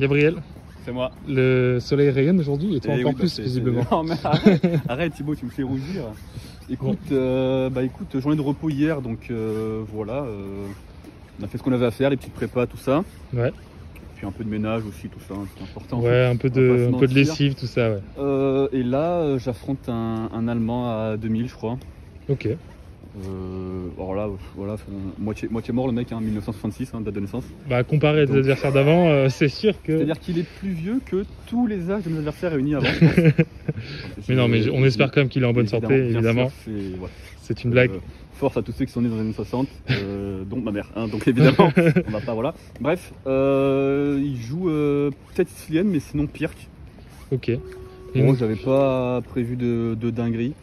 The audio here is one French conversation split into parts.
Gabriel, C'est moi. le soleil rayonne aujourd'hui et toi encore oui, plus visiblement. Non mais arrête Thibaut, tu me fais rougir. Écoute, écoute, journée de repos hier, donc voilà, on a fait ce qu'on avait à faire, les petites prépas, tout ça. Ouais. Puis un peu de ménage aussi, tout ça, c'est important. Ouais, un peu de lessive, tout ça, ouais. Et là, j'affronte un Allemand à 2000, je crois. Ok. Alors là, voilà, moitié mort le mec, hein, 1966, date de naissance. Bah, comparé à tes adversaires d'avant, c'est sûr que. C'est-à-dire qu'il est plus vieux que tous les âges de mes adversaires réunis avant. Mais non, mais on espère quand même qu'il est en bonne santé, évidemment. C'est une blague. Force à tous ceux qui sont nés dans les années 60, dont ma mère, donc évidemment, on va pas, voilà. Bref, il joue peut-être sicilienne, mais sinon Pirc. Ok. Bon, j'avais pas prévu de dinguerie.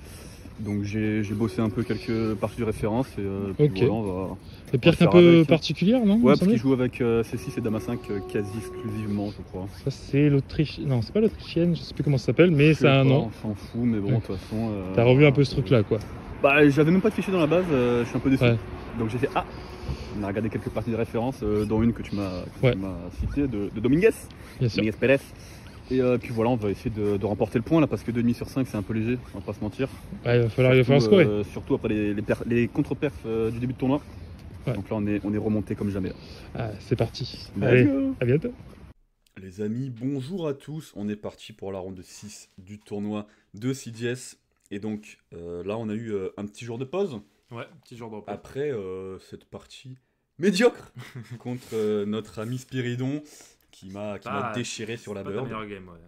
Donc j'ai bossé un peu quelques parties de référence et ok. Voilà, on va. Et Pirc un peu particulière, non? Ouais, parce qu'il joue avec C6 et Dama 5 quasi exclusivement, je crois. Ça c'est l'Autriche. Non, c'est pas l'Autrichienne, je sais plus comment ça s'appelle, mais c'est un nom. On s'en fout, mais bon, de toute façon. T'as revu un peu ce truc-là, quoi. Bah, j'avais même pas de fichier dans la base, je suis un peu déçu. Ouais. Donc j'ai fait on a regardé quelques parties de référence, dont une que tu m'as citée, de Dominguez. Bien sûr. Dominguez Pérez. Et puis voilà, on va essayer de remporter le point là, parce que 2,5 sur 5 c'est un peu léger, on va pas se mentir. Ouais, il va falloir scorer. Surtout après les contre-perfs du début de tournoi. Ouais. Donc là on est remonté comme jamais. Ah, c'est parti. Allez, à bientôt. Les amis, bonjour à tous. On est parti pour la ronde 6 du tournoi de CDS. Et donc là on a eu un petit jour de pause. Ouais, petit jour de repos. Après cette partie médiocre contre notre ami Spiridon qui m'a déchiré sur la bird. Pas ma meilleure game, ouais.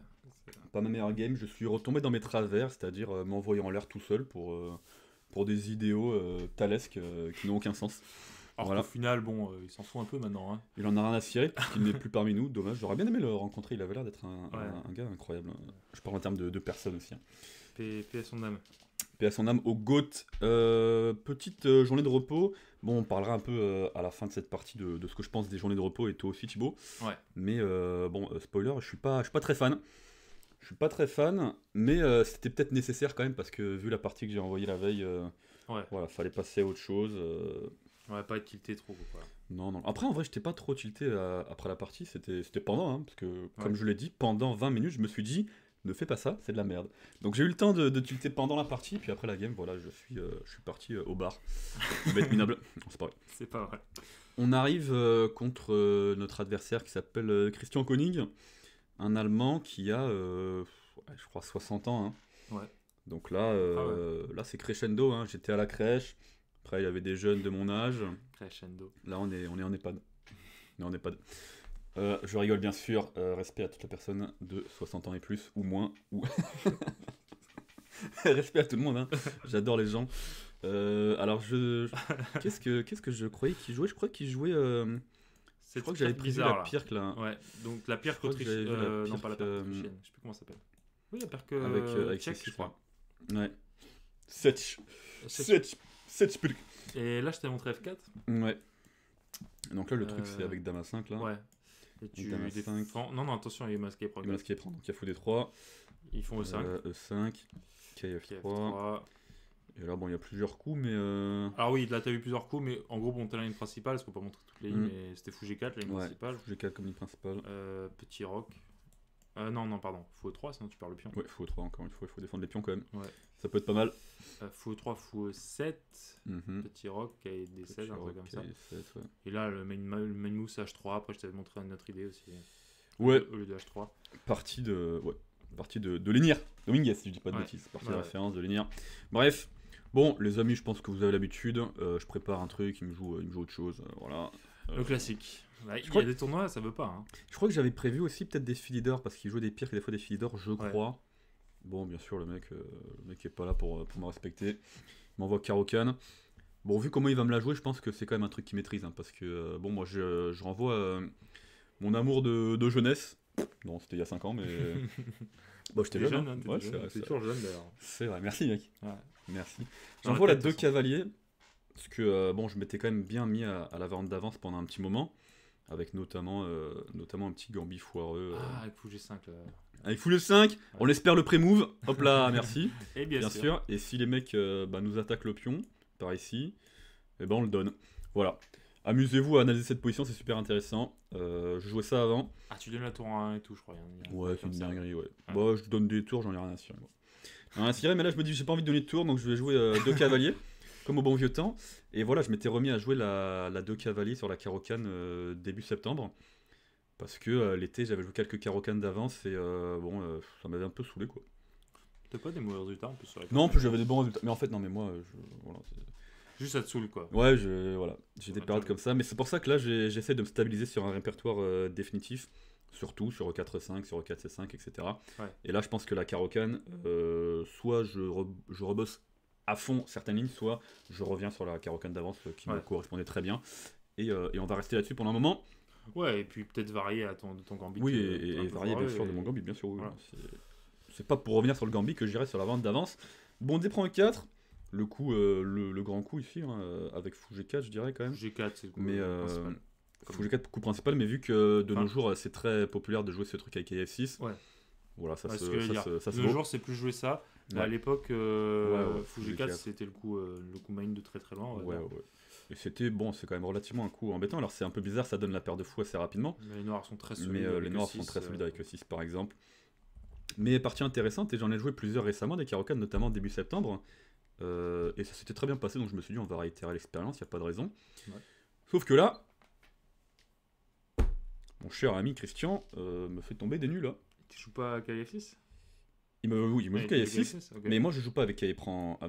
Pas ma meilleure game, je suis retombé dans mes travers, c'est-à-dire m'envoyer en l'air tout seul pour des idéaux thalesques qui n'ont aucun sens. Alors voilà. Au final, bon, il s'en fout un peu maintenant. Hein. Il en a rien à cirer, puisqu'il n'est plus parmi nous, dommage. J'aurais bien aimé le rencontrer, il avait l'air d'être un gars incroyable. Je parle en termes de personnes aussi. Hein. Paix à son âme. Paix à son âme au GOAT. Petite journée de repos. Bon, on parlera un peu à la fin de cette partie de ce que je pense des journées de repos, et toi aussi Thibaut. Ouais. Mais bon, spoiler, je suis pas très fan. Je suis pas très fan, mais c'était peut-être nécessaire quand même, parce que vu la partie que j'ai envoyée la veille, voilà, fallait passer à autre chose. Ouais, pas être tilté trop, quoi. Non. Après, en vrai, j'étais pas trop tilté après la partie, c'était pendant, hein, parce que, comme je l'ai dit, pendant 20 minutes, je me suis dit, ne fais pas ça, c'est de la merde. Donc j'ai eu le temps de tilter pendant la partie, puis après la game, voilà, je suis parti au bar. Bête minable, c'est pas vrai. C'est pas vrai. On arrive contre notre adversaire qui s'appelle Christian Koenig, un Allemand qui a, je crois, 60 ans. Hein. Ouais. Donc là, là c'est crescendo, hein. J'étais à la crèche. Après, il y avait des jeunes de mon âge. Crescendo. Là, on est en EHPAD. Je rigole bien sûr. Respect à toutes les personnes de 60 ans et plus, ou moins. Ou... Respect à tout le monde. Hein. J'adore les gens. Alors, qu'est-ce que je croyais qu'il jouait? Je crois qu'il jouait... Je crois que j'avais pris la Pirc là. Ouais, donc la Pirc autrichienne. Non, pas la Pirc autrichienne. Je sais plus comment ça s'appelle. Oui, la Pirc avec tchèque, je crois. Ouais. Setch. Et là, je t'ai montré F4. Ouais. Donc là, le truc, c'est avec Dama 5 là. Ouais. Et tu défends. Non, attention, il est masqué. Il est masqué prend. Donc il y a fou D3. Ils font E5. E5. KF3. Et là, bon, il y a plusieurs coups, mais. Alors oui, là, t'as eu plusieurs coups, mais en gros, bon, t'as la ligne principale, parce qu'on peut pas montrer toutes les lignes, mais c'était fou G4, la ligne principale. Fou G4 comme ligne principale. Petit roc. Non, pardon. Fou E3, sinon tu perds le pion. Ouais, fou E3, encore une fois, il faut défendre les pions quand même. Ouais. Ça peut être pas mal. Fou E3, fou E7. Petit roc, KD7, un truc comme ça. Ouais. Et là, le main mousse H3. Après, je t'avais montré une autre idée aussi. Ouais. Au lieu de H3. Partie de Lénir. Dominguez, si je dis pas de bêtises. Partie de référence de Lénir. Bref. Bon, les amis, je pense que vous avez l'habitude. Je prépare un truc, il me joue autre chose. Voilà. Le classique. Il y a des tournois, ça veut pas. Hein. Je crois que j'avais prévu aussi peut-être des feeders, parce qu'il joue des pires que des fois des feeders, je crois. Bon, bien sûr, le mec est pas là pour me respecter. Il m'envoie Caro-Can. Bon, vu comment il va me la jouer, je pense que c'est quand même un truc qu'il maîtrise. Hein, parce que, bon, moi, je renvoie mon amour de jeunesse. Non, c'était il y a 5 ans, mais... bon, j'étais jeune. Hein. Ouais, c'est toujours jeune, d'ailleurs. C'est vrai, merci, mec. Ouais. Merci. J'envoie la 2 cavaliers. Parce que, bon, je m'étais quand même bien mis à la vente d'avance pendant un petit moment. Avec notamment un petit Gambit foireux. Avec fou G5, là. Avec fou G5, on espère le pré-move. Hop là, merci. Et bien sûr. Et si les mecs nous attaquent le pion, par ici, eh ben on le donne. Voilà. Amusez-vous à analyser cette position, c'est super intéressant. Je jouais ça avant. Ah, tu donnes la tour en 1 et tout, je crois. Ouais, c'est une dinguerie, ouais. Bah, je donne des tours, j'en ai rien à cirer. Rien à cirer, mais là, je me dis, j'ai pas envie de donner de tours, donc je vais jouer 2 cavaliers, comme au bon vieux temps. Et voilà, je m'étais remis à jouer la 2 cavaliers sur la Caro-Can début septembre. Parce que l'été, j'avais joué quelques Caro-Can d'avance et ça m'avait un peu saoulé, quoi. T'as pas des mauvais résultats en plus sur la Non, en plus j'avais des bons résultats. Mais en fait, non, mais moi, voilà, juste ça te saoule quoi. ouais, voilà, j'ai des périodes comme ça. Mais c'est pour ça que là, j'essaie de me stabiliser sur un répertoire définitif. Surtout sur E4-5, sur E4-C5, etc. Ouais. Et là, je pense que la Caro-Can, soit je rebosse à fond certaines lignes, soit je reviens sur la Caro-Can d'avance qui me correspondait très bien. Et on va rester là-dessus pendant un moment. Ouais, et puis peut-être varier de ton gambit. Oui, et varier bien sûr de mon gambit, bien sûr. Oui, voilà. C'est pas pour revenir sur le gambit que j'irai sur la vente d'avance. Bon, dé prend E4. Le coup, le grand coup ici, hein, avec fou G4, je dirais quand même. G4, c'est le coup principal. Fou G4, coup principal, mais vu que de nos jours, c'est très populaire de jouer ce truc avec AF6. Ouais. Voilà, ça se de nos jours, c'est plus jouer ça. Ouais. À l'époque, fou G4, c'était le coup main de très très loin. Ouais. Et c'était, bon, c'est quand même relativement un coup embêtant. Alors c'est un peu bizarre, ça donne la paire de fous assez rapidement. Mais les noirs sont très solides. Mais les noirs sont très solides avec E6 par exemple. Mais partie intéressante, et j'en ai joué plusieurs récemment, des Caro-Can, notamment début septembre. Et ça s'était très bien passé, donc je me suis dit on va réitérer l'expérience, il n'y a pas de raison. Ouais. Sauf que là, mon cher ami Christian me fait tomber des nuls là. Tu joues pas à KF6 il me joue KF6, okay. Mais moi je joue pas avec KF prend.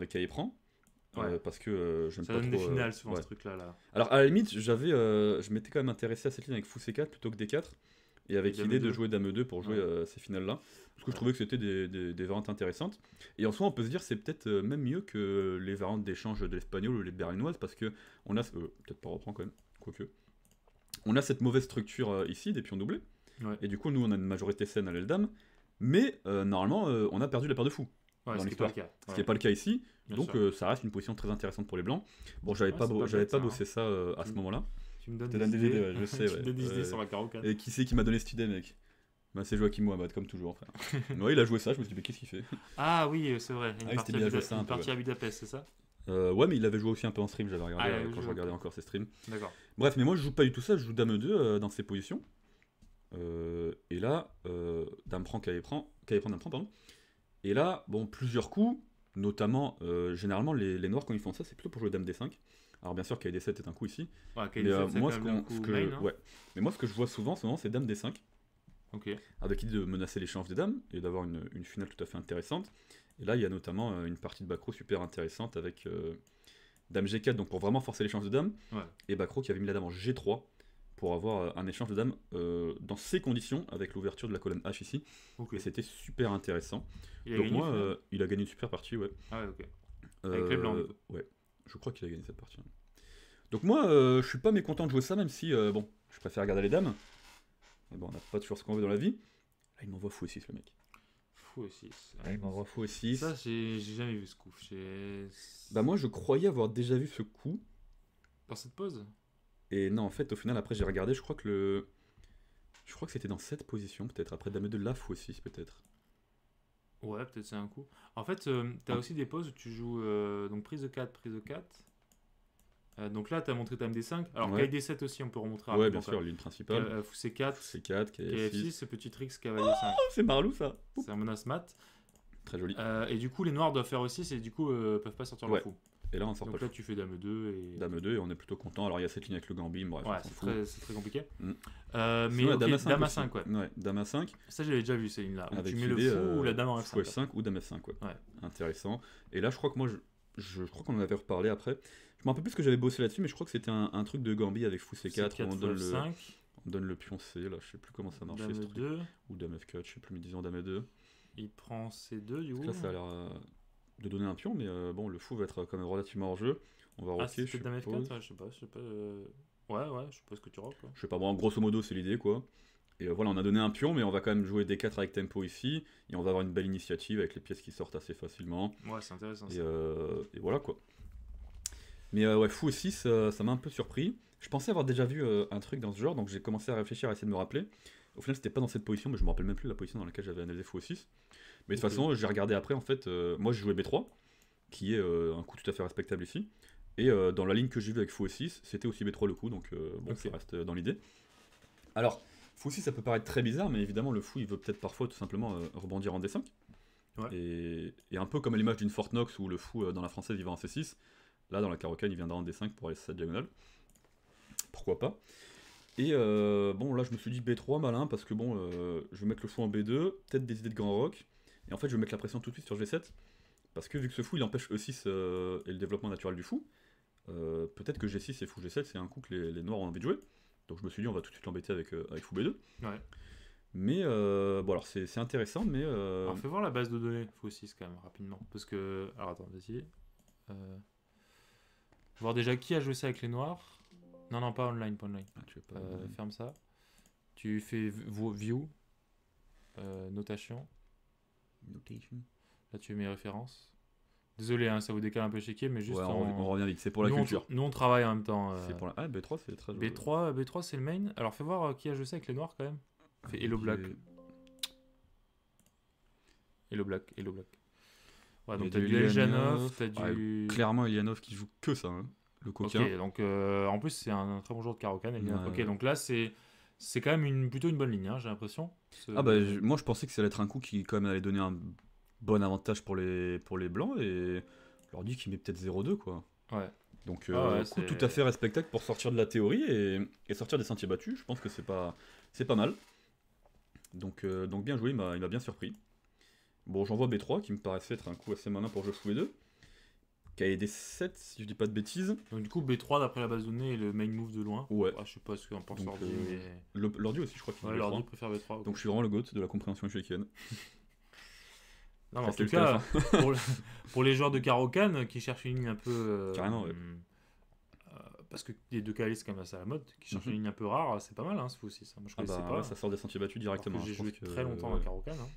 Ouais. Parce que j'aime ça pas donne trop. Des finales souvent ce truc là. Alors à la limite, je m'étais quand même intéressé à cette ligne avec fou C4 plutôt que D4. Et avec l'idée de jouer Dame 2 pour jouer ces finales-là. Parce que je trouvais que c'était des variantes intéressantes. Et en soi, on peut se dire c'est peut-être même mieux que les variantes d'échange de l'espagnol ou les berlinoises. Parce que on a. Peut-être pas reprendre quand même, quoique. On a cette mauvaise structure ici, des pions doublés. Ouais. Et du coup, nous, on a une majorité saine à l'aile dame. Mais normalement, on a perdu la paire de fous. Dans l'histoire. Ce qui n'est pas le cas ici. Donc ça reste une position très intéressante pour les blancs. Bon, j'avais pas bossé ça à ce moment-là. Tu me donnes des idées, je sais. Tu me donnes des idées sur la Caro-Can. Et qui c'est qui m'a donné cette idée, mec? Bah, c'est Joachim Mohamed, comme toujours, frère. Ouais, il a joué ça, je me suis dit, mais qu'est-ce qu'il fait? Ah oui, c'est vrai. Une partie à Budapest, c'est ça? Ouais, mais il avait joué aussi un peu en stream, j'avais regardé quand je regardais encore ses streams. D'accord. Bref, mais moi je joue pas du tout ça, je joue Dame 2 dans ces positions. Et là, Dame prend, Dame prend, pardon. Et là, bon, plusieurs coups, notamment, généralement, les noirs quand ils font ça, c'est plutôt pour jouer Dame D5. Alors bien sûr, KD7 est un coup ici. Ouais, KD7, mais moi, ce que je vois souvent, c'est Dame D5. Okay. Avec l'idée de menacer l'échange des dames et d'avoir une finale tout à fait intéressante. Et là, il y a notamment une partie de Bacro super intéressante avec Dame G4, donc pour vraiment forcer l'échange de dames. Ouais. Et Bacro qui avait mis la dame en G3 pour avoir un échange de dames dans ces conditions, avec l'ouverture de la colonne H ici. Okay. Et c'était super intéressant. Donc moi, il a gagné une super partie, ouais. Ah ouais, ok. Avec les blancs. Ouais, je crois qu'il a gagné cette partie. Donc moi, je suis pas mécontent de jouer ça, même si, bon, je préfère regarder les dames. Mais bon, on n'a pas toujours ce qu'on veut dans la vie. Là, il m'envoie fou E6, le mec. Fou E6. Là, il m'envoie fou E6. Ça, j'ai jamais vu ce coup. Bah, moi, je croyais avoir déjà vu ce coup. Dans cette pose? Et non, en fait, au final, après, j'ai regardé, je crois que c'était dans cette position, peut-être. Après Dame 2, là, fou E6, peut-être. Ouais, peut-être c'est un coup. En fait, t'as aussi des poses où tu joues donc prise de 4, prise de 4. Donc là, tu as montré Dame D5. Alors, ouais. KD7 aussi, on peut remontrer. Ouais, bien sûr, ligne principale. Fou C4. C4, KF6, ce petit trick cavalier 5. C'est Marlou, ça. C'est un menace mat. Très joli. Et du coup, les noirs doivent faire aussi, et du coup, peuvent pas sortir leur fou. Et là, on sort donc pas. Donc là, tu fais Dame 2 et. Dame 2 et on est plutôt content. Alors, il y a cette ligne avec le gambit, bref. Ouais, c'est très compliqué. Mm. Mais okay, Dame A5, ouais. Ouais, Dame A5. Ça, j'avais déjà vu ces lignes-là. Avec tu mets le fou ou la dame en F5. Fou F5 ou Dame F5, ouais. Intéressant. Et là, je crois que moi, je crois qu'on en avait reparlé après. Je me rappelle plus ce que j'avais bossé là-dessus, mais je crois que c'était un truc de gambit avec fou C4 où on donne le pion C, là, je sais plus comment ça marchait. Dame 2. Ou Dame F4, je sais plus, mais disons Dame 2. Il prend C2, du coup. Là, ça a l'air de donner un pion, mais bon, le fou va être quand même relativement hors jeu. On va rocker, c'est Dame F4, ouais, je sais pas. Ouais, je sais pas ce que tu rock, quoi. Je sais pas, bon, grosso modo, c'est l'idée, quoi. Et voilà, on a donné un pion, mais on va quand même jouer D4 avec tempo ici, et on va avoir une belle initiative avec les pièces qui sortent assez facilement. Ouais, c'est intéressant. Et voilà, quoi. Mais ouais, fou aussi, ça m'a un peu surpris. Je pensais avoir déjà vu un truc dans ce genre, donc j'ai commencé à réfléchir, à essayer de me rappeler. Au final, c'était pas dans cette position, mais je me rappelle même plus la position dans laquelle j'avais analysé fou 6. Mais de toute façon, j'ai regardé après, en fait, moi j'ai joué B3, qui est un coup tout à fait respectable ici. Et dans la ligne que j'ai vue avec fou E6, c'était aussi B3 le coup, donc bon, ça reste dans l'idée. Alors, fou 6, ça peut paraître très bizarre, mais évidemment, le fou, il veut peut-être parfois tout simplement rebondir en D5. Ouais. Et un peu comme à l'image d'une Fort Knox où le fou, dans la française, il va en C6. Là, dans la Caro-Kann, il viendra en D5 pour aller sur cette diagonale. Pourquoi pas. Et bon, là, je me suis dit B3, malin, parce que bon, je vais mettre le fou en B2, peut-être des idées de grand rock. Et en fait, je vais mettre la pression tout de suite sur G7. Parce que vu que ce fou, il empêche E6 et le développement naturel du fou, peut-être que G6 et fou G7, c'est un coup que les noirs ont envie de jouer. Donc je me suis dit, on va tout de suite l'embêter avec fou B2. Ouais. Mais bon, alors c'est intéressant, mais. Alors fais voir la base de données, fou 6 quand même, rapidement. Parce que. Alors attends, vas-y. Voir déjà qui a joué ça avec les noirs. Non, non, pas online, pas online. Ah, tu veux pas ferme ça. Tu fais view. Notation. Là, tu mets mes références. Désolé, hein, ça vous décale un peu chéquier, mais juste. Ouais, on revient vite, c'est pour la culture. Nous, on travaille en même temps. C'est pour la... Ah, B3, c'est très joli. B3 c'est le main. Alors, fais voir qui a joué ça avec les noirs quand même. Fais Hello Black. Hello Black. Ouais, donc t'as du Eljanov, t'as du. Clairement, Elianov qui joue que ça, hein, le coquin. Ok, donc en plus, c'est un très bon joueur de Caro-Kann. Ok, donc là, c'est quand même plutôt une bonne ligne, hein, j'ai l'impression. Ah, bah, moi, je pensais que ça allait être un coup qui, quand même, allait donner un bon avantage pour les blancs et je leur dis qu'il met peut-être 0-2, quoi. Ouais. Donc, coup tout à fait respectable pour sortir de la théorie et sortir des sentiers battus. Je pense que c'est pas mal. Donc bien joué, il m'a bien surpris. Bon, j'envoie B3 qui me paraissait être un coup assez malin pour jouer fou B2. KD7, si je dis pas de bêtises. Donc, du coup, B3 d'après la base de données et le main move de loin. Ouais. Je sais pas ce qu'en pense l'ordi, mais. L'ordi aussi, je crois qu'il l'ordi préfère B3. Okay. Donc, je suis vraiment le goat de la compréhension échiquienne. Non, mais en tout cas, pour les joueurs de Caro-Kann qui cherchent une ligne un peu. Carrément, ouais. Parce que les 2 KL c'est quand même assez à la mode, qui cherchent une ligne un peu rare, c'est pas mal, hein, ce fou aussi. Moi je connaissais pas. Ouais, ça sort des sentiers battus directement. J'ai joué très longtemps à Caro-Kann. Hein.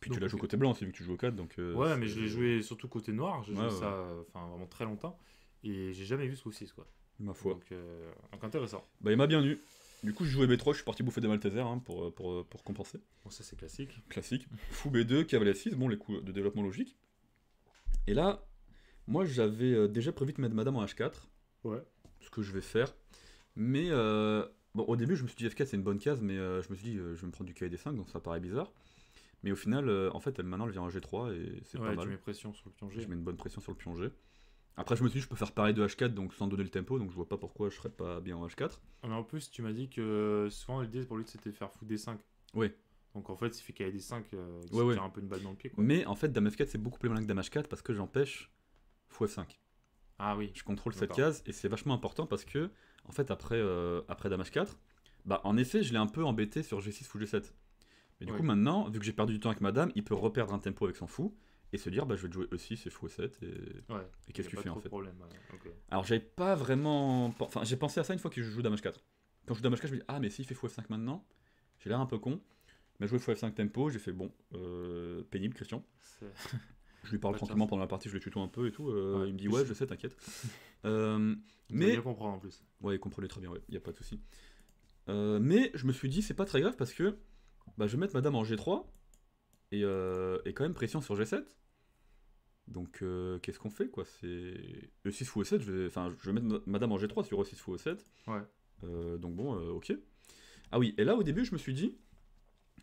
Puis donc, tu l'as joué côté blanc, c'est vu que tu joues au 4. Donc, ouais, mais je l'ai joué surtout côté noir, j'ai joué ça vraiment très longtemps. Et j'ai jamais vu ce fou 6 quoi. Ma foi. Donc intéressant. Bah, il m'a bien eu. Du coup, j'ai joué B3, je suis parti bouffer des Maltesers hein, pour compenser. Bon, ça c'est classique. Classique. Fou B2, cavalier 6, bon, les coups de développement logique. Et là, moi j'avais déjà prévu de mettre madame en H4. Ouais. Ce que je vais faire. Mais bon, au début, je me suis dit F4 c'est une bonne case, mais je me suis dit je vais me prendre du KD5, donc ça paraît bizarre. Mais au final, en fait, maintenant elle vient en G3 et c'est pas mal. Tu mets pression sur le pion G. Je mets une bonne pression sur le pion G. Après, je me suis dit je peux faire pareil de H4, donc sans donner le tempo, donc je vois pas pourquoi je serais pas bien en H4. Mais en plus, tu m'as dit que souvent l'idée pour lui c'était de faire fou D5. Oui. Donc en fait, il fait KD5, il se tire un peu une balle dans le pied. Quoi. Mais en fait, Dame F4 c'est beaucoup plus malin que Dame H4 parce que j'empêche fou F5. Ah oui. Je contrôle cette case et c'est vachement important parce que, en fait, après Dame H4, bah en effet, je l'ai un peu embêté sur G6 fou G7. Mais du coup, maintenant, vu que j'ai perdu du temps avec madame, il peut reperdre un tempo avec son fou et se dire, bah je vais jouer E6 et fou E7 et qu'est-ce que tu fais en fait. Alors, j'avais pas vraiment. Enfin, j'ai pensé à ça une fois que je joue Dame H4. Quand je joue Dame H4, je me dis, ah, mais s'il fait fou F5 maintenant, j'ai l'air un peu con. Mais joué fou F5 tempo, j'ai fait, bon, pénible, Christian. Je lui parle tranquillement pendant la partie, je le tutoie un peu et tout. Il me dit ouais, je sais, t'inquiète. Mais il comprend en plus. Ouais, il comprenait très bien, ouais, y a pas de souci. Mais je me suis dit c'est pas très grave parce que bah, je vais mettre madame en G3 et quand même pression sur G7. Donc qu'est-ce qu'on fait quoi? C'est E6 fou E7, je vais mettre madame en G3 sur E6 fou E7. Ouais. Donc bon, ok. Ah oui, et là au début je me suis dit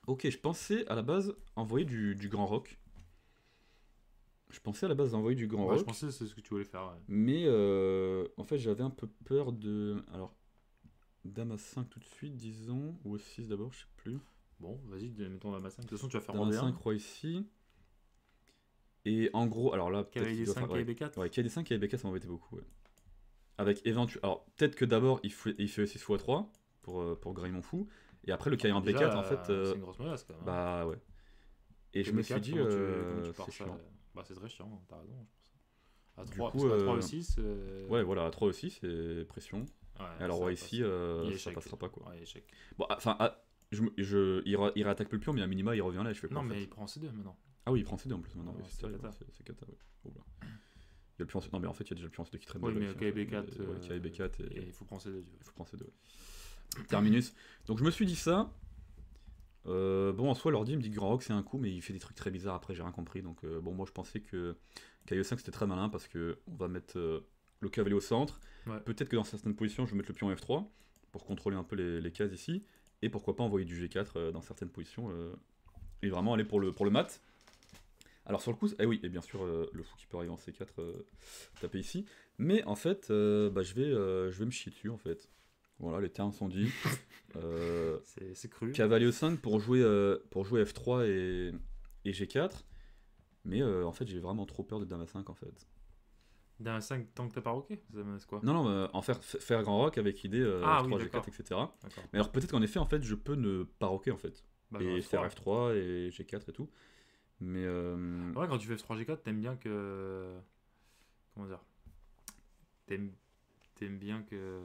ok, je pensais à la base envoyer du grand rock. Je pensais à la base d'envoyer du grand rock. Je pensais que c'est ce que tu voulais faire. Ouais. Mais en fait, j'avais un peu peur de. Alors, dame à 5 tout de suite, disons. Ou 6 d'abord, je sais plus. Bon, vas-y, mettons dame à 5. De toute façon, tu vas faire dame à 5, roi ici. Et en gros, alors là. KD5, KD4 Ouais, KD5, KD4, ça m'embêtait beaucoup. Ouais. Avec éventuellement. Alors, peut-être que d'abord, il fait 6 x 3 pour grailler mon fou. Et après, le KD en B4, en fait. C'est une grosse menace quand même. Bah ouais. Et je me suis dit. C'est chiant. Bah, c'est très chiant, t'as raison, je pense. À 3, du coup, à 3 E6. Ouais, voilà, à 3 aussi, c'est pression. Ouais, et alors, ici, ça passera pas quoi. Ouais, échec. Bon, enfin, il réattaque plus le pion, mais à minima, il revient là et je fais quoi? Non, mais il prend C2 maintenant. Ah oui, il prend C2 en plus maintenant. Ouais, c'est cata, ouais. Oh là. Il y a le pion C2. Non, mais en fait, il y a déjà le pion C2 qui traîne. Oui, mais KB4. KB4 et il faut prendre C2. Il faut prendre C2. Ouais. Terminus. Donc, je me suis dit ça. Bon, en soi, l'ordi me dit que Grand Rock c'est un coup, mais il fait des trucs très bizarres après, j'ai rien compris. Donc, bon, moi je pensais que KE5 c'était très malin parce que on va mettre le cavalier au centre. Ouais. Peut-être que dans certaines positions, je vais mettre le pion en F3 pour contrôler un peu les cases ici. Et pourquoi pas envoyer du G4 dans certaines positions et vraiment aller pour le mat. Alors sur le coup, oui, et bien sûr le fou qui peut arriver en C4 taper ici. Mais en fait, je vais me chier dessus en fait. Voilà, les termes sont dits. C'est cru. Cavalier E5 pour jouer F3 et G4. Mais en fait, j'ai vraiment trop peur de Dame A5 en fait. Dame A5 tant que t'as pas roqué, ça menace quoi? Non, en faire grand rock avec idée F3, G4, etc. D'accord. Mais alors peut-être qu'en effet, en fait, je peux ne pas rocker en fait. Bah, et F3. faire F3 et G4 et tout. Mais Ouais, quand tu fais F3 G4, t'aimes bien que. Comment dire? T'aimes bien que.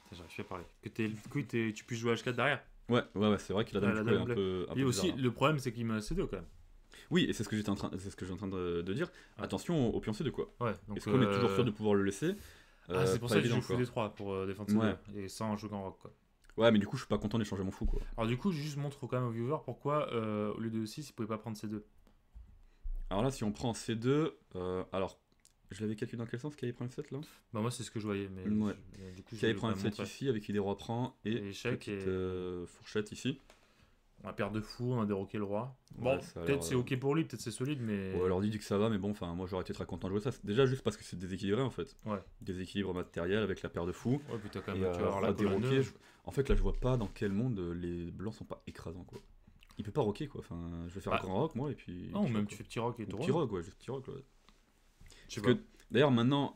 Putain, j'arrive plus à parler. Que tu puisses jouer H4 derrière. ouais, c'est vrai que la dame Ouais, du la coup est dame un peu Et aussi, bizarre, hein. le problème, c'est qu'il menace C2 quand même. Oui, et c'est ce que j'ai en train de dire. Ouais. Attention au pion C2 quoi. Ouais, donc. Est-ce qu'on est toujours sûr de pouvoir le laisser c'est pour pas ça que je évident, joue fou quoi. D3 pour défendre C2 Ouais. et sans jouer en rock quoi. Ouais, mais du coup, je suis pas content d'échanger mon fou quoi. Alors du coup, je juste montre quand même au viewer pourquoi au lieu de E6, il pouvait pas prendre C2. Alors là, si on prend C2, alors je l'avais calculé dans quel sens qu'il prend F7 là? Bah moi c'est ce que je voyais, mais Ouais. du coup Qu'il prend F7 ici avec idée roi prend et échec petite et fourchette ici. on a paire de fous, on a déroqué le roi. Bon, Ouais, ça a peut-être l'air, c'est ok pour lui, peut-être c'est solide, mais. Ouais, alors dit que ça va, mais bon, enfin, moi j'aurais été très content de jouer ça. C'est déjà juste parce que c'est déséquilibré en fait. Ouais. Déséquilibre matériel avec la paire de fous. Ouais, puis t'as quand Et, même, tu vas avoir la roi colonne déroqué, 2. En fait, là, je vois pas dans quel monde les blancs sont pas écrasants quoi. Il peut pas rocker quoi. Enfin, je vais faire un grand rock moi et puis. Non, puis même quoi. tu fais petit rock et tout. Petit rock, ouais, juste petit rock. Ouais. Je sais Parce pas. que d'ailleurs maintenant,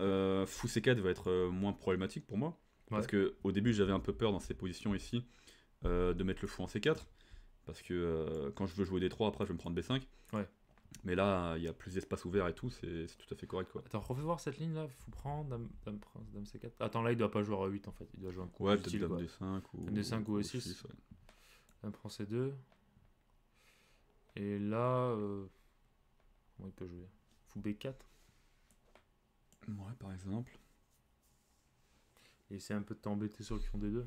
fou C4 va être moins problématique pour moi. Parce Ouais. que au début, j'avais un peu peur dans ces positions ici de mettre le fou en C4. Parce que quand je veux jouer D3, après je vais me prendre B5. Ouais. Mais là, il y a plus d'espace ouvert et tout, c'est tout à fait correct quoi. Attends, refais voir cette ligne là, fou prend, dame prince, dame C4. Attends, là il doit pas jouer à 8 en fait, il doit jouer un coup. Ouais, utile, peut-être dame quoi. D5 ou. Dame D5 ou E6. 6, ouais. Dame prend C2. Et là. Comment il peut jouer? Fou B4. Ouais, par exemple. Et essayer un peu de t'embêter sur le pion D2.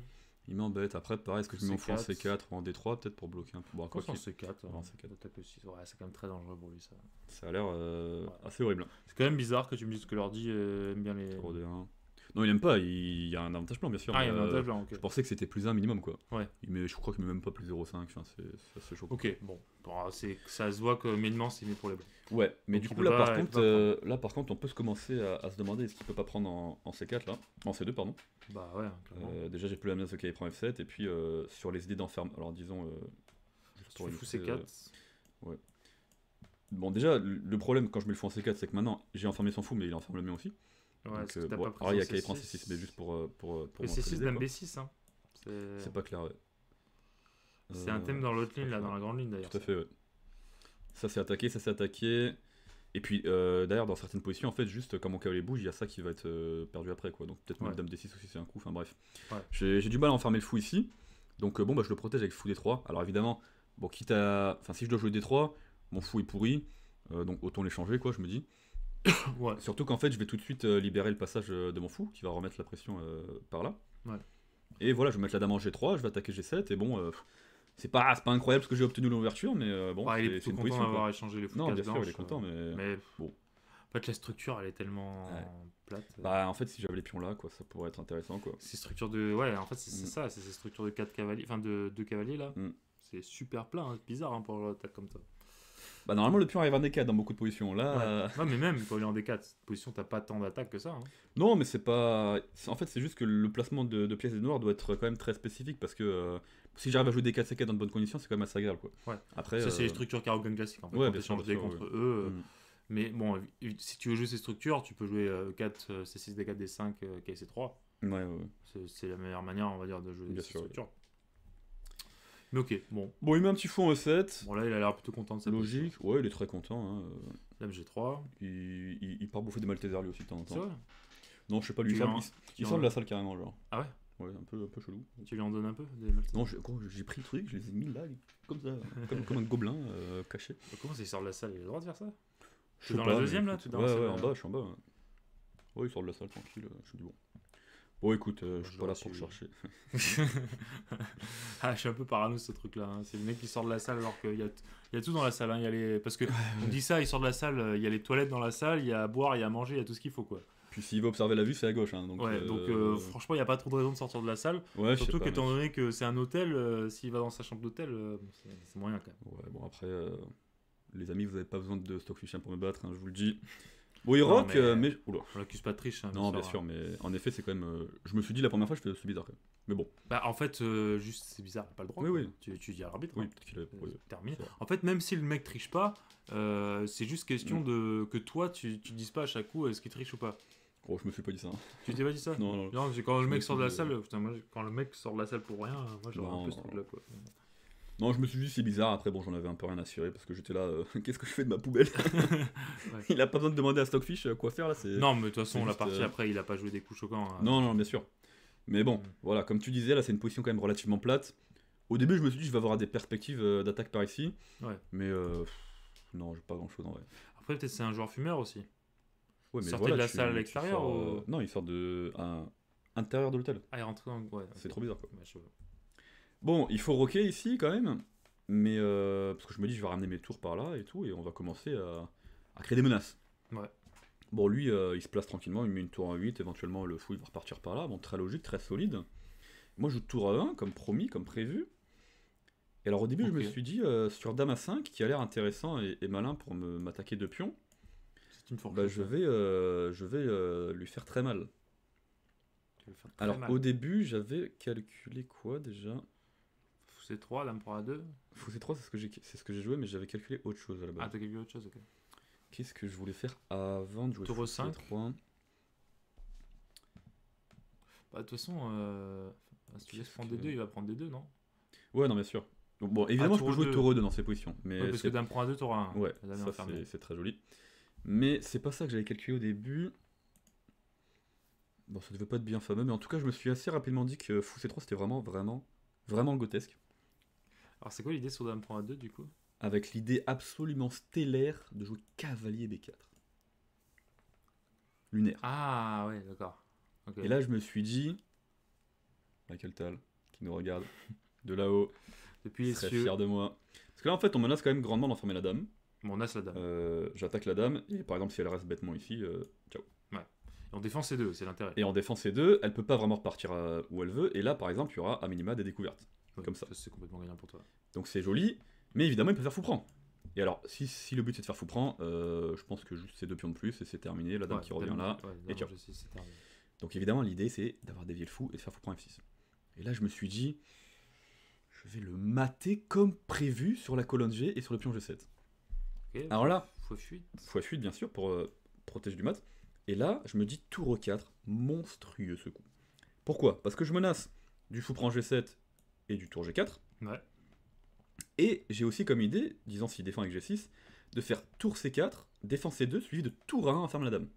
Il m'embête. Après, pareil, est-ce que je mets mon fou en C4. C4 ou en D3 peut-être pour bloquer un peu. Bon, quoi Quoi en qu'il- C4, en C4. attaque E6. Ouais, c'est quand même très dangereux pour lui ça. Ça a l'air assez horrible. C'est quand même bizarre que tu me dises que l'ordi aime bien les. 3D1. Non, il aime pas, il y a un avantage blanc bien sûr. Ah, il y a mais, un avantage blanc, ok. Je pensais que c'était plus 1 minimum quoi. Ouais. Je crois qu'il met même pas plus 0,5, enfin, c'est assez chaud. Ok, bon. Ça se voit que médianement c'est mieux pour les blancs. Ouais, mais Donc, du il coup peut là, pas- par il contre, peut pas là par contre on peut se commencer à se demander est-ce qu'il peut pas prendre en C4 là, en C2 pardon. Bah ouais, clairement. Déjà j'ai plus la menace de qu'il prend F7 et puis sur les idées d'enferme. Alors disons. Tu fais fou C4. Bon déjà le problème quand je mets le fou en C4 c'est que maintenant j'ai enfermé son fou mais il enferme le mien aussi. Ouais, Donc, parce que t'as bon, pas pris alors il y a son qu'il prend C6. C6 mais juste pour Et montrer C6 l'idée, dame quoi. B6, hein. C'est pas clair, ouais. C'est un thème dans l'autre ligne, là, dans la grande ligne d'ailleurs. Tout à fait, ouais. Ça c'est attaqué. Et puis d'ailleurs dans certaines positions en fait juste quand mon cavalier bouge il y a ça qui va être perdu après quoi. Donc peut-être même Ouais. dame D6 aussi c'est un coup, enfin bref. Ouais. J'ai du mal à enfermer le fou ici. Donc bon bah je le protège avec fou D3. Alors évidemment, bon quitte à. Enfin si je dois jouer D3, mon fou est pourri. Donc autant l'échanger quoi je me dis. Ouais. Surtout qu'en fait je vais tout de suite libérer le passage de mon fou qui va remettre la pression par là. Ouais. Et voilà je vais mettre la dame en G3, je vais attaquer G7 et bon c'est pas incroyable ce que j'ai obtenu l'ouverture mais bon Ouais, il est c'est plutôt une content position d'avoir quoi. échangé les fous Non cases bien sûr blanches, il est content mais bon. En fait, la structure elle est tellement Ouais. plate. Bah en fait si j'avais les pions là quoi ça pourrait être intéressant quoi. Ces structures de. Ouais, en fait, c'est ça, c'est ces structures de 4 cavaliers, enfin de 2 cavaliers là. Mm. C'est super plat, hein. C'est bizarre hein, pour l'attaque comme ça. Bah normalement le pion arrive en D4 dans beaucoup de positions là. Ouais. Non, mais même quand il est en D4, cette position, t'as pas tant d'attaque que ça. Hein. Non mais c'est pas. En fait c'est juste que le placement de pièces des noirs doit être quand même très spécifique parce que si j'arrive à jouer D4 C4 dans de bonnes conditions c'est quand même assez agréable quoi. Ouais. Après. Ça, c'est les structures Carogan classiques en fait. Ouais, Quand bien sûr, t'échanges des bien sûr, contre eux. Mm. Mais bon, si tu veux jouer ces structures, tu peux jouer 4 C6, D4, D5, KC3. Ouais. C'est la meilleure manière, on va dire, de jouer Bien ces sûr, structures. Mais ok, bon. Bon il met un petit fou en E7. Bon là, il a l'air plutôt content de sa Logique. Ouais il est très content. Hein. Dame G3. Il part bouffer des Maltesers lui aussi de temps en C'est temps. vrai. Non je sais pas lui Tu il lui en- il sort de la salle carrément genre. Ah ouais. Ouais un peu chelou. Tu lui en donnes un peu des Maltesers. Non j'ai pris le truc, je les ai mis là comme ça, comme un gobelin caché. Comment il sort de la salle? Il a le droit de faire ça? Je T'es sais dans pas, la mais deuxième, là? écoute, T'es dans la salle, ouais, en bas, je suis en bas. Ouais, il sort de la salle tranquille, je me dis bon. Bon, écoute, je suis pas là pour le chercher. Ah, je suis un peu parano ce truc-là. Hein. C'est le mec qui sort de la salle alors qu'il y a tout dans la salle. Hein. Il y a les... Parce que on dit ça, il sort de la salle, il y a les toilettes dans la salle, il y a à boire, il y a à manger, il y a tout ce qu'il faut quoi. Puis s'il veut observer la vue, c'est à gauche. Hein, donc, franchement, il n'y a pas trop de raison de sortir de la salle. Ouais, surtout qu'étant donné que c'est un hôtel, s'il va dans sa chambre d'hôtel, c'est moyen quand même. Ouais, bon après, les amis, vous n'avez pas besoin de Stockfish pour me battre, hein, je vous le dis. Bon, il rock, mais... Oula. On l'accuse pas de triche. Hein, non, bien sûr, mais en effet, c'est quand même... Je me suis dit la première fois, je fais c'est bizarre quand même. Mais bon. Bah, en fait, juste, c'est bizarre, pas le droit. Oui. Tu dis à l'arbitre. Oui, hein. peut-être qu'il a... Terminé. En fait, même si le mec triche pas, c'est juste question de que toi, tu dises pas à chaque coup est-ce qu'il triche ou pas. Oh, je me suis pas dit ça. Hein. Tu t'es pas dit ça? Non. Quand le mec sort de la salle, putain, moi, quand le mec sort de la salle pour rien, moi j'aurais un peu ce truc-là quoi. Non, je me suis dit c'est bizarre. Après, bon, j'en avais un peu rien à cirer parce que j'étais là. Qu'est-ce que je fais de ma poubelle? Ouais. Il a pas besoin de demander à Stockfish quoi faire là. Non, mais de toute façon, la partie après, il a pas joué des coups choquants. Hein. Non, bien sûr. Mais bon, voilà, comme tu disais, là, c'est une position quand même relativement plate. Au début, je me suis dit je vais avoir des perspectives d'attaque par ici. Ouais. Mais non, j'ai pas grand chose en vrai. Après, peut-être c'est un joueur fumeur aussi. Ouais, mais sortait de la salle à l'extérieur ou... Non, il sort de l'intérieur de l'hôtel. Ah, il rentre dans... Ouais, c'est trop bizarre quoi. Ouais, Bon, il faut rocker ici quand même, mais parce que je me dis je vais ramener mes tours par là et tout, et on va commencer à créer des menaces. Ouais. Bon, lui, il se place tranquillement, il met une tour en 8, éventuellement le fou il va repartir par là, bon, très logique, très solide. Moi je joue tour à 1, comme promis, comme prévu. Et alors au début je me suis dit, sur dame à 5, qui a l'air intéressant et malin pour m'attaquer de pions, bah, je vais lui faire très mal. Alors au début j'avais calculé quoi déjà? Fou C3, dame pour A2. Fou C3 c'est ce que j'ai joué, mais j'avais calculé autre chose à la base. Ah, t'as calculé autre chose, ok. Qu'est-ce que je voulais faire avant de jouer Tour Fou 5 C3? Bah de toute façon, si tu laisses prendre D2, il va prendre D2, non? Ouais, non bien sûr. Donc, bon, évidemment je peux jouer tour 2 dans ces positions. Mais ouais, parce que dame prend A2, t'auras 1. Ouais, ça c'est très joli. Mais c'est pas ça que j'avais calculé au début. Bon, ça devait pas être bien fameux, mais en tout cas, je me suis assez rapidement dit que Fou C3 c'était vraiment grotesque. Alors, c'est quoi l'idée sur dame prend A2 du coup? Avec l'idée absolument stellaire de jouer cavalier B4. Lunaire. Ah, ouais, d'accord. Okay. Et là, je me suis dit, Michael Tal, qui nous regarde de là-haut, depuis les très cieux, fier de moi. Parce que là, en fait, on menace quand même grandement d'enfermer la dame. Bon, on a la dame. J'attaque la dame, et par exemple, si elle reste bêtement ici, ciao. Ouais. Et on défend ces deux, c'est l'intérêt. Et en défend ces deux, elle peut pas vraiment repartir où elle veut, et là, par exemple, il y aura à minima des découvertes. Ouais, comme ça. C'est complètement gagnant pour toi. Donc c'est joli, mais évidemment, il peut faire fou-prend. Et alors, si le but c'est de faire fou-prend, je pense que juste ces 2 pions de plus, et c'est terminé, la dame qui revient là, et ciao. Donc évidemment, l'idée c'est d'avoir dévié le fou et de faire fou-prend F6. Et là, je me suis dit, je vais le mater comme prévu sur la colonne G et sur le pion G7. Okay, alors là, x8 bien sûr, pour protéger du mat. Et là, je me dis tour E4, monstrueux ce coup. Pourquoi? Parce que je menace du fou-prend G7 et du tour G4. Ouais. Et j'ai aussi comme idée, disant s'il défend avec G6, de faire tour C4, défense C2, suivi de tour A1, enferme la dame.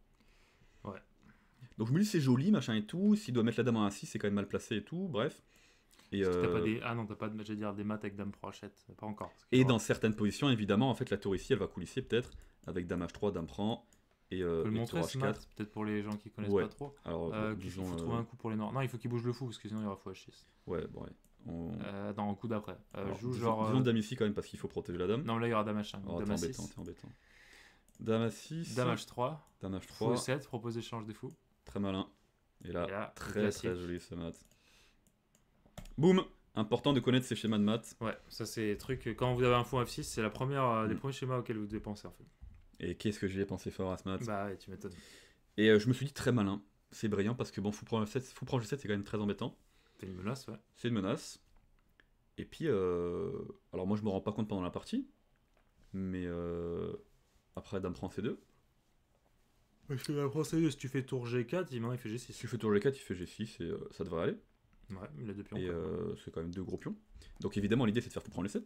Ouais. Donc je me dis c'est joli, machin et tout, s'il doit mettre la dame en A6, c'est quand même mal placé et tout, bref. Et t'as pas des... Ah non, t'as pas, j'allais dire, des maths avec dame pro H7, pas encore. Et dans certaines positions, évidemment, en fait, la tour ici, elle va coulisser peut-être, avec dame H3, dame prend, et on peut le montrer, tour H4. Peut-être pour les gens qui connaissent pas trop. Alors, il faut trouver un coup pour les noirs. Non, il faut qu'il bouge le fou, parce que sinon il y aura fou H6. Ouais, bon, ouais. Dans un coup d'après. Joue genre. Disons dame ici quand même, parce qu'il faut protéger la dame. Non, là il y aura dame H5. Oh, dame t'es embêtant. Dame H6. Dame H3. Dame H3. Fou E7, propose d'échange des fous. Très malin. Et là très joli ce mat. Boum! Important de connaître ces schémas de maths. Ouais, ça c'est le truc. Quand vous avez un fou F6, c'est la première des premiers schémas auxquels vous devez penser en fait. Et qu'est-ce que j'y ai pensé fort à ce mat? Bah ouais, tu m'étonnes. Et je me suis dit très malin. C'est brillant parce que bon, fou prend G7, c'est quand même très embêtant. C'est une menace, ouais. C'est une menace. Et puis, alors moi je me rends pas compte pendant la partie, mais après dame prend C2. Parce que dame prend C2, si tu fais tour G4, il fait G6. Si tu fais tour G4, il fait G6 et ça devrait aller. Ouais, il a 2 pions. Et c'est quand même 2 gros pions. Donc évidemment l'idée c'est de faire fou prend G7,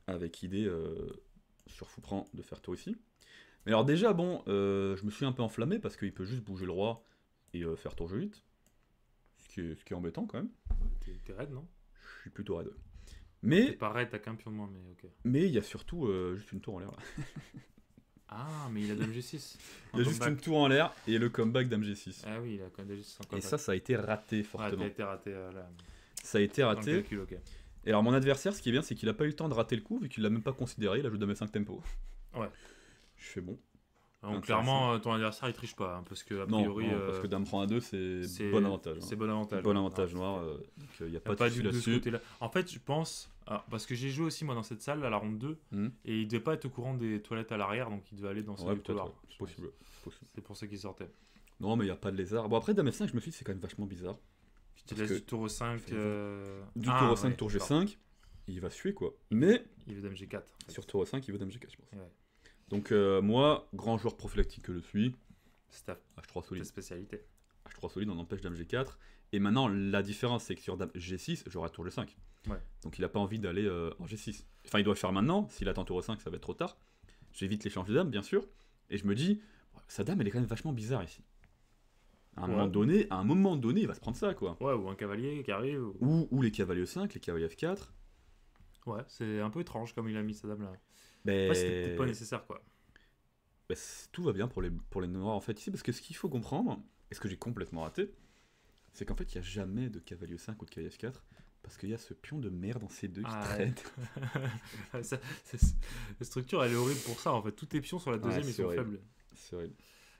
avec idée sur fou prend de faire tour ici. Mais alors déjà bon, je me suis un peu enflammé parce qu'il peut juste bouger le roi et faire tour G8. Ce qui est embêtant quand même. T'es raide, non? Je suis plutôt raide. Mais... T'es pas raide, t'as qu'un pion de moins, mais ok. Mais il y a surtout juste une tour en l'air là. Ah, mais il a dame G6. Il y a juste une tour en l'air et le comeback dame G6. Ah oui, il a quand même G6 en comeback. Et ça a été raté fortement. Ah, ça a été raté là. Ça a été raté. Calcul, okay. Et alors mon adversaire, ce qui est bien, c'est qu'il a pas eu le temps de rater le coup, vu qu'il l'a même pas considéré, il a joué dame F5 tempo. Ouais. Je fais bon. Donc clairement, ton adversaire il triche pas, hein, parce que a priori. Non, parce que dame prend A2, c'est bon avantage. C'est bon avantage. Bon avantage noir, donc il n'y a pas de souci là-dessus. En fait, je pense, parce que j'ai joué aussi moi dans cette salle à la ronde 2, et il devait pas être au courant des toilettes à l'arrière, donc il devait aller dans ce couloir. C'est possible. C'est pour ça qu'il sortait. Non, mais il n'y a pas de lézard. Bon, après, dame F5, je me suis dit, c'est quand même vachement bizarre. Tu te laisses du tour 5. Du tour 5, tour G5, il va suer quoi. Mais. Il veut dame G4. En fait. Sur tour 5, il veut dame G4, je pense. Ouais. Donc, moi, grand joueur prophylactique que je suis. C'est ta H3 solide. spécialité. H3 solide, on empêche dame G4. Et maintenant, la différence, c'est que sur dame G6, j'aurai tour G5. Ouais. Donc, il n'a pas envie d'aller en G6. Enfin, il doit le faire maintenant. S'il attend tour 5, ça va être trop tard. J'évite l'échange de dames, bien sûr. Et je me dis, sa dame, elle est quand même vachement bizarre ici. À un moment donné, il va se prendre ça, quoi. Ouais, ou un cavalier qui arrive. Ou les cavaliers E5, les cavaliers F4. Ouais, c'est un peu étrange comme il a mis sa dame là. Mais... Enfin, c'était peut-être pas nécessaire, quoi. Bah, tout va bien pour les noirs en fait ici, parce que ce qu'il faut comprendre, et ce que j'ai complètement raté, c'est qu'en fait il n'y a jamais de cavalier 5 ou de cavalier F4, parce qu'il y a ce pion de merde dans ces deux qui traîne. La structure elle est horrible pour ça en fait, tous tes pions sur la deuxième ils sont faibles. C'est horrible.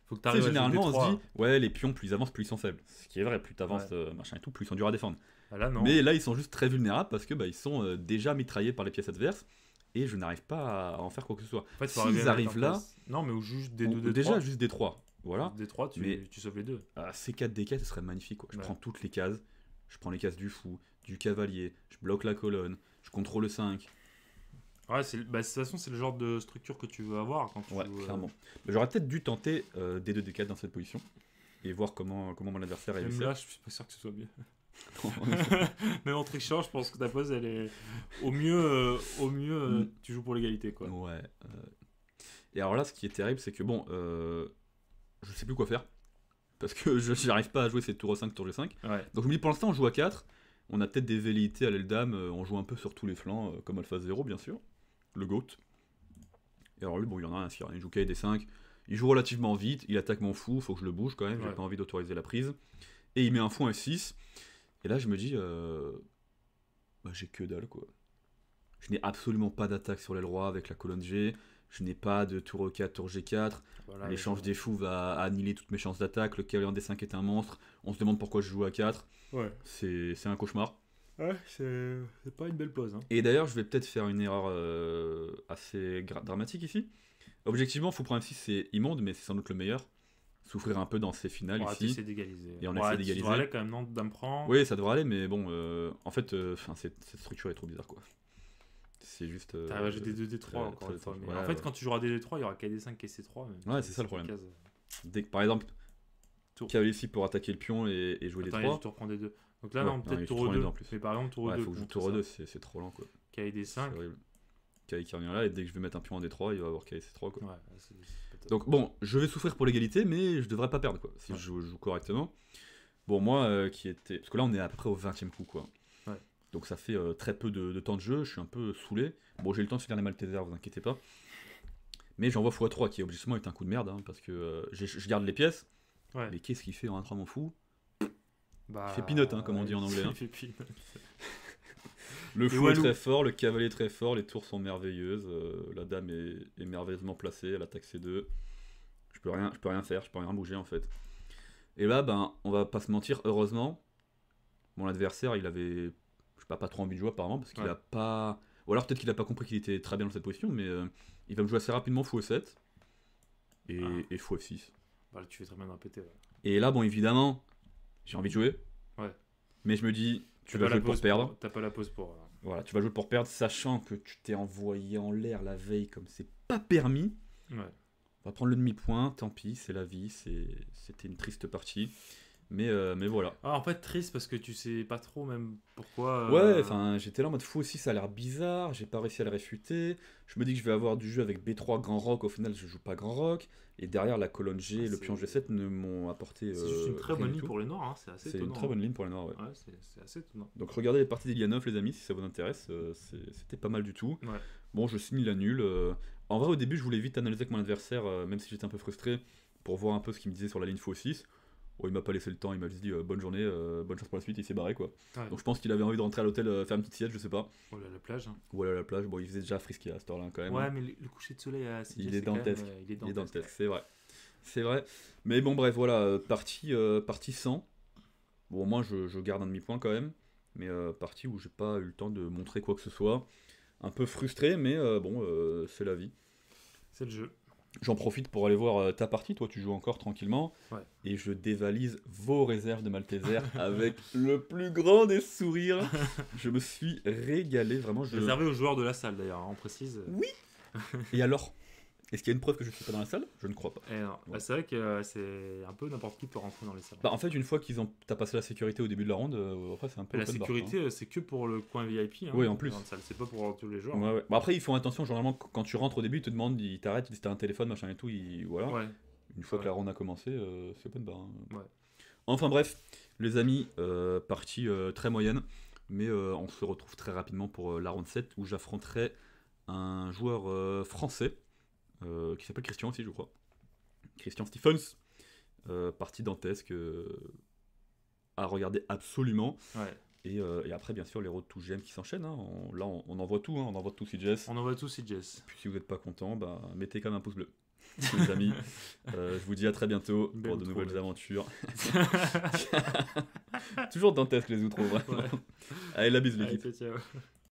Faut que t'arrives généralement on se dit, ouais les pions plus ils avancent plus ils sont faibles. Ce qui est vrai, plus t'avances machin et tout, plus ils sont durs à défendre. Là, non. Mais là ils sont juste très vulnérables parce que ils sont déjà mitraillés par les pièces adverses. Et je n'arrive pas à en faire quoi que ce soit. En fait, s'ils arrivent là... Non, mais ou juste des 2, D3. Déjà, juste des 3. Voilà. Des 3, tu sauves les deux. C4, D4, ce serait magnifique. Quoi. Je prends toutes les cases. Je prends les cases du fou, du cavalier. Je bloque la colonne. Je contrôle le 5. Ouais, de toute façon, c'est le genre de structure que tu veux avoir quand tu joues, clairement. J'aurais peut-être dû tenter D2, D4 dans cette position. Et voir comment mon adversaire est. Même là, je suis pas sûr que ce soit bien. Même en trichant, je pense que ta pose elle est au mieux tu joues pour l'égalité quoi. Ouais. Et alors là ce qui est terrible c'est que je sais plus quoi faire parce que je n'arrive pas à jouer ces tours 5 tour G5. Ouais. Donc je me dis pour l'instant on joue à 4, on a peut-être des velléités à l'aile dame, on joue un peu sur tous les flancs comme Alpha 0 bien sûr, le GOAT. Et alors lui il y en a un, il joue KD5, il joue relativement vite, il attaque mon fou, faut que je le bouge quand même, j'ai pas envie d'autoriser la prise. Et il met un fou F6. Et là, je me dis, j'ai que dalle, quoi. Je n'ai absolument pas d'attaque sur l'aile roi avec la colonne G. Je n'ai pas de tour E4, tour G4. Voilà, l'échange des fous va annihiler toutes mes chances d'attaque. Le cavalier en D5 est un monstre. On se demande pourquoi je joue à 4. Ouais. C'est un cauchemar. Ouais, c'est pas une belle pose. Hein. Et d'ailleurs, je vais peut-être faire une erreur assez dramatique ici. Objectivement, fou prend F6, c'est immonde, mais c'est sans doute le meilleur. Souffrir un peu dans ces finales ici. Essayer d'égaliser. Et on essaie d'égaliser. Ça devrait aller quand même, non, dame prend. Oui, ça devrait aller, mais bon, en fait, cette structure est trop bizarre, quoi. C'est juste. T'arrives à jouer des 2 D3 encore une fois. En fait, quand tu joueras des D3, il y aura KD5 et C3. Ouais, c'est ça le problème. Par exemple, cavalier ici pour attaquer le pion et jouer des 3. Tu reprends des 2. Donc là, non, peut-être tour 2. Mais par exemple, tour 2. Il faut que je joue tour 2, c'est trop lent, quoi. KD5. C'est horrible. KD qui revient là, et dès que je vais mettre un pion en D3, il va avoir KD3, quoi. Ouais, donc bon, je vais souffrir pour l'égalité, mais je devrais pas perdre quoi, si je joue correctement. Bon, moi qui était. Parce que là on est à peu près au 20ème coup quoi. Ouais. Donc ça fait très peu de temps de jeu, je suis un peu saoulé. Bon, j'ai eu le temps de finir les Malteser, vous inquiétez pas. Mais j'envoie x3 qui objectivement est un coup de merde, hein, parce que je garde les pièces. Ouais. Mais qu'est-ce qu'il fait en 1-3 mon fou? Il fait peanut, hein, comme on dit en anglais. Il fait peanut. Le fou est très fort, le cavalier est très fort, les tours sont merveilleuses, la dame est merveilleusement placée, elle attaque C2. Je peux rien faire, je peux rien bouger en fait. Et là, on va pas se mentir, heureusement, mon adversaire, il avait, pas trop envie de jouer apparemment, parce qu'il a pas... Ou alors peut-être qu'il a pas compris qu'il était très bien dans cette position, mais il va me jouer assez rapidement fou E7 et fou F6. Bah, tu fais très bien de répéter. Ouais. Et là, bon, évidemment, j'ai envie de jouer, mais je me dis... Tu vas jouer pour perdre. T'as pas la pause pour. Voilà, tu vas jouer pour perdre, sachant que tu t'es envoyé en l'air la veille comme c'est pas permis. Ouais. On va prendre le demi-point, tant pis, c'est la vie, c'était une triste partie. Mais voilà. Ah, en fait, triste parce que tu sais pas trop même pourquoi. Ouais, enfin, j'étais là en mode fou aussi, ça a l'air bizarre, j'ai pas réussi à le réfuter. Je me dis que je vais avoir du jeu avec B3 grand rock, au final je joue pas grand rock. Et derrière la colonne G, le pion G7 ne m'ont apporté. C'est juste une très bonne ligne pour les noirs, hein. C'est assez étonnant. C'est une très bonne ligne pour les noirs, ouais. Ouais, c'est assez étonnant. Donc regardez les parties d'Ilianov, les amis, si ça vous intéresse, c'était pas mal du tout. Ouais. Bon, je signe la nulle. En vrai, au début, je voulais vite analyser avec mon adversaire, même si j'étais un peu frustré, pour voir un peu ce qu'il me disait sur la ligne faux 6. il m'a pas laissé le temps, il m'a juste dit bonne journée, bonne chance pour la suite, il s'est barré quoi. Ouais. Donc je pense qu'il avait envie de rentrer à l'hôtel, faire une petite sieste, je sais pas. Voilà, la plage. Hein. Ou aller à la plage, bon il faisait déjà frisqué à cette heure-là quand même. Ouais, mais le coucher de soleil à CJ, Il est dantesque. Il est dantesque, c'est vrai. C'est vrai. Mais bon bref, voilà, partie 100. Bon moi je garde un demi-point quand même. Mais partie où j'ai pas eu le temps de montrer quoi que ce soit. Un peu frustré, mais bon, c'est la vie. C'est le jeu. J'en profite pour aller voir ta partie, toi tu joues encore tranquillement, Ouais. et je dévalise vos réserves de Malteser avec le plus grand des sourires. Je me suis régalé, vraiment. Réservé aux joueurs de la salle d'ailleurs, on précise. Oui. Et alors, est-ce qu'il y a une preuve que je ne suis pas dans la salle? Je ne crois pas. Non. Ouais. Bah, c'est vrai que c'est un peu n'importe qui peut rentrer dans les salles. Bah, en fait, une fois t'as passé la sécurité au début de la ronde, après c'est un peu La open bar, sécurité, c'est que pour le coin VIP. Hein, oui, en plus. dans la salle. C'est pas pour tous les joueurs. Ouais, ouais. Bah, après, ils font attention, généralement, quand tu rentres au début, ils te demandent, ils t'arrêtent, si t'as un téléphone, machin et tout, voilà. Ouais. Une fois que Ouais. la ronde a commencé, c'est open bar. Hein. Ouais. Enfin bref, les amis, partie très moyenne, mais on se retrouve très rapidement pour la ronde 7 où j'affronterai un joueur français qui s'appelle Christian aussi, je crois. Christian Stephens, partie dantesque à regarder absolument. Ouais. Et après, bien sûr, les road to GM qui s'enchaînent. Hein. Là, on envoie tout, hein. On envoie tout CJS. On envoie tout CJS. Puis si vous n'êtes pas content, bah, mettez quand même un pouce bleu. Les amis, je vous dis à très bientôt pour de nouvelles aventures. Toujours dantesque les outros, vraiment. Ouais. Allez, la bise l'équipe. Allez, ciao.